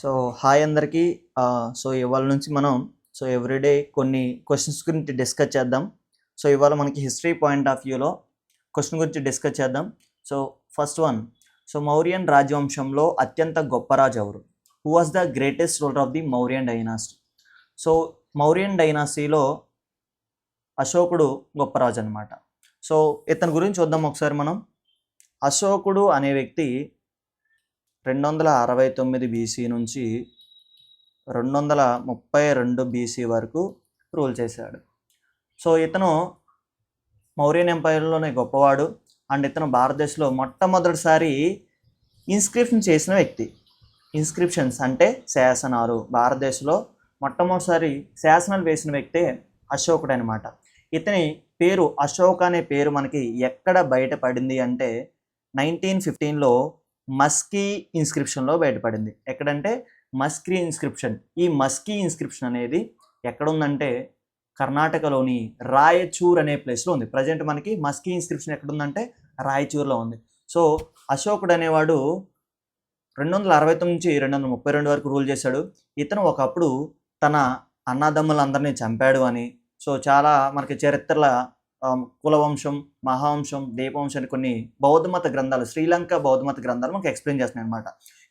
So hi అందరికీ. ఇవాళ నుంచి మనం ఎవ్రీడే కొన్ని క్వశ్చన్స్ గురించి డిస్కస్ చేద్దాం. ఇవాళ మనకి హిస్టరీ పాయింట్ ఆఫ్ వ్యూలో క్వశ్చన్ గురించి డిస్కస్ చేద్దాం. ఫస్ట్ వన్, మౌర్యన్ రాజవంశంలో అత్యంత గొప్ప రాజు ఎవరు? Who was the greatest ruler of the Mauryan dynasty? Mauryan డైనాసిటీలో అశోకుడు గొప్ప రాజు అనమాట. ఇతని గురించి చూద్దాం ఒకసారి మనం. అశోకుడు అనే వ్యక్తి 269 బీసీ నుంచి 232 బీసీ వరకు రూల్ చేశాడు. ఇతను మౌర్యన్ ఎంపైర్లోనే గొప్పవాడు. అండ్ ఇతను భారతదేశంలో మొట్టమొదటిసారి ఇన్స్క్రిప్షన్ చేసిన వ్యక్తి. ఇన్స్క్రిప్షన్స్ అంటే శాసనాలు. భారతదేశంలో మొట్టమొదటిసారి శాసనాలు వేసిన వ్యక్తే అశోకుడు అనమాట. ఇతని పేరు అశోక్ అనే పేరు మనకి ఎక్కడ బయటపడింది అంటే 1915లో మస్కీ ఇన్స్క్రిప్షన్లో బయటపడింది. ఎక్కడంటే మస్కీ ఇన్స్క్రిప్షన్. ఈ మస్కీ ఇన్స్క్రిప్షన్ అనేది ఎక్కడుందంటే కర్ణాటకలోని రాయచూర్ అనే ప్లేస్లో ఉంది. ప్రజెంట్ మనకి మస్కీ ఇన్స్క్రిప్షన్ ఎక్కడుందంటే రాయచూర్లో ఉంది. అశోకుడు అనేవాడు 269 నుంచి 232 వరకు రూల్ చేశాడు. ఇతను ఒకప్పుడు తన అన్నదమ్ములందరినీ చంపాడు అని చాలా మనకి చరిత్రల కులవంశం, మహావంశం, దీపవంశం అని కొన్ని బౌద్ధమత గ్రంథాలు, శ్రీలంక బౌద్ధమత గ్రంథాలు మనకు ఎక్స్ప్లెయిన్ చేస్తున్నాయి అనమాట.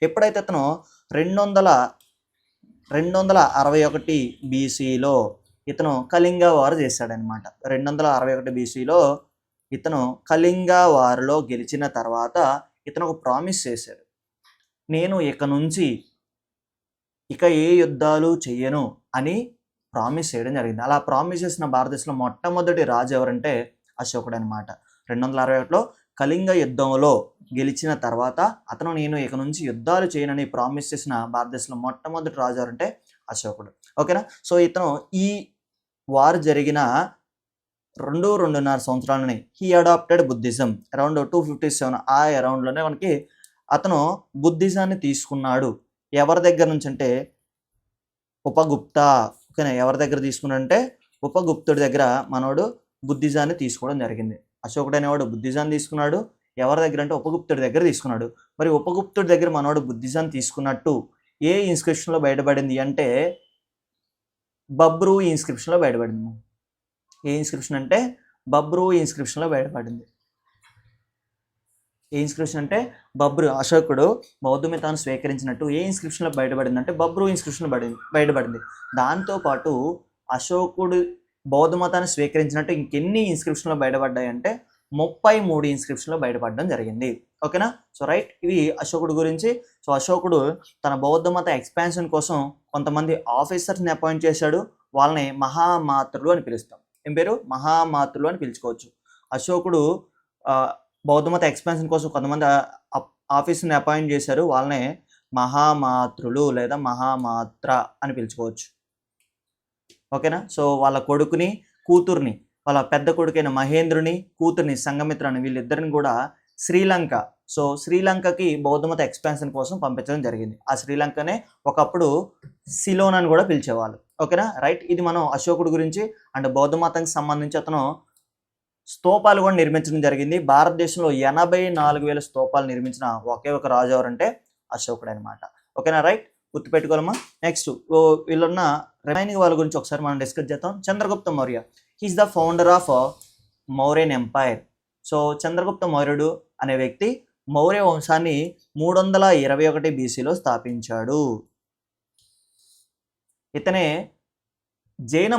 ఎప్పుడైతే అతను 261 బీసీలో ఇతను కళింగ వారు చేశాడనమాట. 261 బీసీలో ఇతను కళింగ వారిలో గెలిచిన తర్వాత ఇతను ఒక ప్రామిస్ చేశాడు. నేను ఇక ఏ యుద్ధాలు చెయ్యను అని ప్రామిస్ చేయడం జరిగింది. అలా ప్రామిస్ చేసిన భారతదేశంలో మొట్టమొదటి రాజు ఎవరంటే అశోకుడు అనమాట. 261లో కళింగ యుద్ధంలో గెలిచిన తర్వాత అతను నేను ఇక నుంచి యుద్ధాలు చేయనని ప్రామిస్ చేసిన భారతదేశంలో మొట్టమొదటి రాజు ఎవరంటే అశోకుడు. ఓకేనా? ఇతను ఈ వారు జరిగిన 2.5 సంవత్సరాలని హీ అడాప్టెడ్ బుద్ధిజం. అరౌండ్ 257 ఆ అరౌండ్లోనే మనకి అతను బుద్ధిజాన్ని తీసుకున్నాడు. ఎవరి దగ్గర నుంచి అంటే ఉపగుప్త. ఓకేనా? ఎవరి దగ్గర తీసుకున్నాడంటే ఉపగుప్తుడి దగ్గర మనోడు బుద్ధిజాన్ని తీసుకోవడం జరిగింది. అశోకుడు అనేవాడు బుద్ధిజాన్ని తీసుకున్నాడు. ఎవరి దగ్గర అంటే ఉపగుప్తుడి దగ్గర తీసుకున్నాడు. మరి ఉపగుప్తుడి దగ్గర మనోడు బుద్ధిజాన్ని తీసుకున్నట్టు ఏ ఇన్స్క్రిప్షన్లో బయటపడింది అంటే బబ్రూ ఇన్స్క్రిప్షన్లో బయటపడింది. ఏ ఇన్స్క్రిప్షన్ అంటే బబ్రూ ఇన్స్క్రిప్షన్లో బయటపడింది. ఏ ఇన్స్క్రిప్షన్ అంటే బబ్రు. అశోకుడు బౌద్ధమతాన్ని స్వీకరించినట్టు ఏ ఇన్స్క్రిప్షన్లో బయటపడింది అంటే బబ్రు ఇన్స్క్రిప్షన్ బయటపడింది. దాంతోపాటు అశోకుడు బౌద్ధమతాన్ని స్వీకరించినట్టు ఇంకెన్ని ఇన్స్క్రిప్షన్లో బయటపడ్డాయి అంటే 33 ఇన్స్క్రిప్షన్లో బయటపడడం జరిగింది. ఓకేనా? రైట్, ఇవి అశోకుడు గురించి. అశోకుడు తన బౌద్ధమత ఎక్స్పాన్షన్ కోసం కొంతమంది ఆఫీసర్స్ని అపాయింట్ చేశాడు. వాళ్ళని మహామాతృలు అని పిలుస్తాం. ఏం పేరు? మహామాతృలు అని పిలుచుకోవచ్చు. అశోకుడు బౌద్ధమత ఎక్స్పాన్షన్ కోసం కొంతమంది ఆఫీసుని అపాయింట్ చేశారు. వాళ్ళనే మహామాతృలు లేదా మహామాత్ర అని పిలుచుకోవచ్చు. ఓకేనా? వాళ్ళ కొడుకుని, కూతుర్ని, వాళ్ళ పెద్ద కొడుకైన మహేంద్రుని, కూతుర్ని సంఘమిత్రని, వీళ్ళిద్దరిని కూడా శ్రీలంక శ్రీలంకకి బౌద్ధమత ఎక్స్పాన్షన్ కోసం పంపించడం జరిగింది. ఆ శ్రీలంకనే ఒకప్పుడు సిలోన్ అని కూడా పిలిచేవాళ్ళు. ఓకేనా? రైట్, ఇది మనం అశోకుడు గురించి. అండ్ బౌద్ధమతానికి సంబంధించి అతను స్తూపాలు కూడా నిర్మించడం జరిగింది. భారతదేశంలో 84,000 స్తూపాలు నిర్మించిన ఒకే ఒక రాజు ఎవరంటే అశోకుడు అనమాట. ఓకేనా? రైట్, గుర్తుపెట్టుకోవాలమ్మా. నెక్స్ట్ వీళ్ళున్న రిమైనింగ్ వాళ్ళ గురించి ఒకసారి మనం డిస్కస్ చేద్దాం. Chandragupta Maurya, he is the founder of Mauryan empire. Chandragupta మౌర్యుడు అనే వ్యక్తి మౌర్య వంశాన్ని 321 బీసీలో స్థాపించాడు. ఇతనే జైన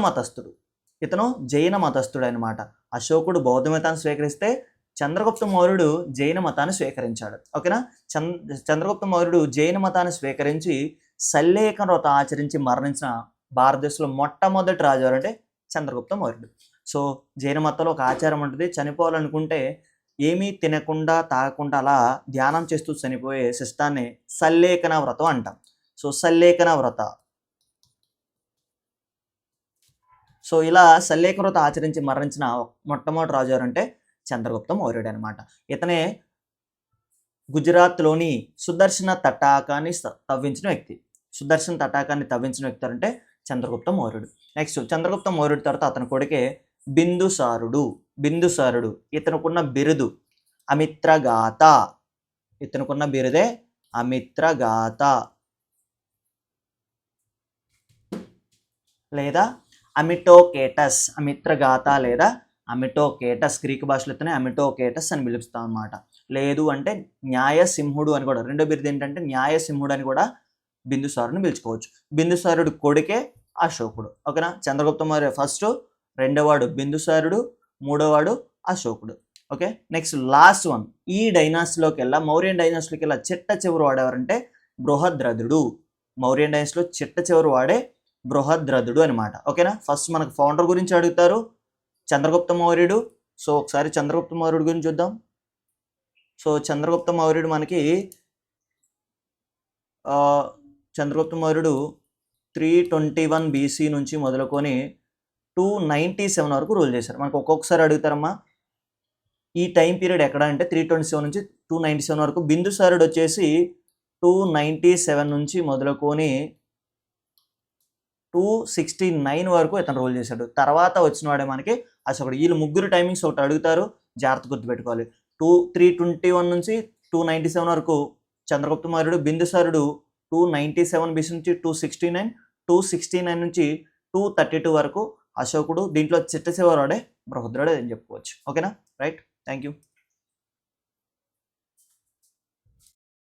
మతస్థుడు అనమాట. అశోకుడు బౌద్ధ మతాన్ని స్వీకరిస్తే చంద్రగుప్త మౌర్యుడు జైన మతాన్ని స్వీకరించాడు. ఓకేనా? చంద్రగుప్త మౌర్యుడు జైన మతాన్ని స్వీకరించి సల్లేఖన వ్రతం ఆచరించి మరణించిన భారతదేశంలో మొట్టమొదటి రాజు ఎవరంటే చంద్రగుప్త మౌర్యుడు. జైన మతంలో ఒక ఆచారం ఉంటుంది, చనిపోవాలనుకుంటే ఏమీ తినకుండా తాగకుండా అలా ధ్యానం చేస్తూ చనిపోయే సిస్టాన్ని సల్లేఖన వ్రతం అంటాం. సల్లేఖన వ్రత ఇలా సల్లేఖన వ్రతం ఆచరించి మరణించిన మొట్టమొదటి రాజు ఎవరంటే చంద్రగుప్త మౌర్యుడు అనమాట. ఇతనే గుజరాత్లోని సుదర్శన తటాకాన్ని తవ్వించిన వ్యక్తి. అంటే చంద్రగుప్త మౌర్యుడు. నెక్స్ట్, చంద్రగుప్త మౌర్యుడు తర్వాత అతని కొడుకే బిందుసారుడు. ఇతనుకున్న బిరుదు అమిత్రగాత. ఇతనుకున్న బిరుదే అమిత్రగాత. లేదా అమిటోకేటస్, అమిత్రగాథ లేదా అమిటోకేటస్, గ్రీకు భాషలో అయితేనే అమిటోకేటస్ అని పిలుస్తాం అన్నమాట. లేదు అంటే న్యాయసింహుడు అని కూడా, రెండో బిరుదు ఏంటంటే న్యాయసింహుడు అని కూడా బిందుసారుని పిలుచుకోవచ్చు. బిందుసారుడు కొడుకే అశోకుడు. ఓకేనా. చంద్రగుప్త మౌర్య ఫస్ట్, రెండోవాడు బిందుసారుడు, మూడోవాడు అశోకుడు. ఓకే. నెక్స్ట్ లాస్ట్ వన్, ఈ డైనాసిటీలోకి వెళ్ళా, మౌర్యన్ డైనాసిటీలోకి వెళ్ళా చిట్ట చివరి వాడేవారంటే బృహద్రథుడు. మౌర్యన్ డైనాసిటీలో చిట్ట చివరి వాడే బృహద్రథుడు అనమాట. ఓకేనా. ఫస్ట్ మనకు ఫౌండర్ గురించి అడుగుతారు, చంద్రగుప్త మౌర్యుడు. సో ఒకసారి చంద్రగుప్త మౌర్యుడు గురించి చూద్దాం. సో చంద్రగుప్త మౌర్యుడు మనకి చంద్రగుప్త మౌర్యుడు 321 BC నుంచి మొదలుకొని 297 వరకు రూల్ చేశారు. మనకు ఒక్కొక్కసారి అడుగుతారమ్మా ఈ టైం పీరియడ్ ఎక్కడ అంటే 327 నుంచి 297 వరకు. బిందుసారుడు వచ్చేసి 297 నుంచి మొదలుకొని 269 వరకు ఇతను రూల్ చేశాడు. తర్వాత వచ్చిన వాడే మనకి అశోకుడు. వీళ్ళు ముగ్గురు టైమింగ్స్ ఒకటి అడుగుతారు, జాగ్రత్త గుర్తుపెట్టుకోవాలి. 321 నుంచి 297 వరకు చంద్రగుప్త మౌర్యుడు. బిందుసారుడు 297 BC నుంచి 269, 269 నుంచి 232 వరకు అశోకుడు. దీంట్లో చిట్ట చివరి వాడే బృహద్రథుడు అని చెప్పుకోవచ్చు. ఓకేనా. రైట్. Thank you.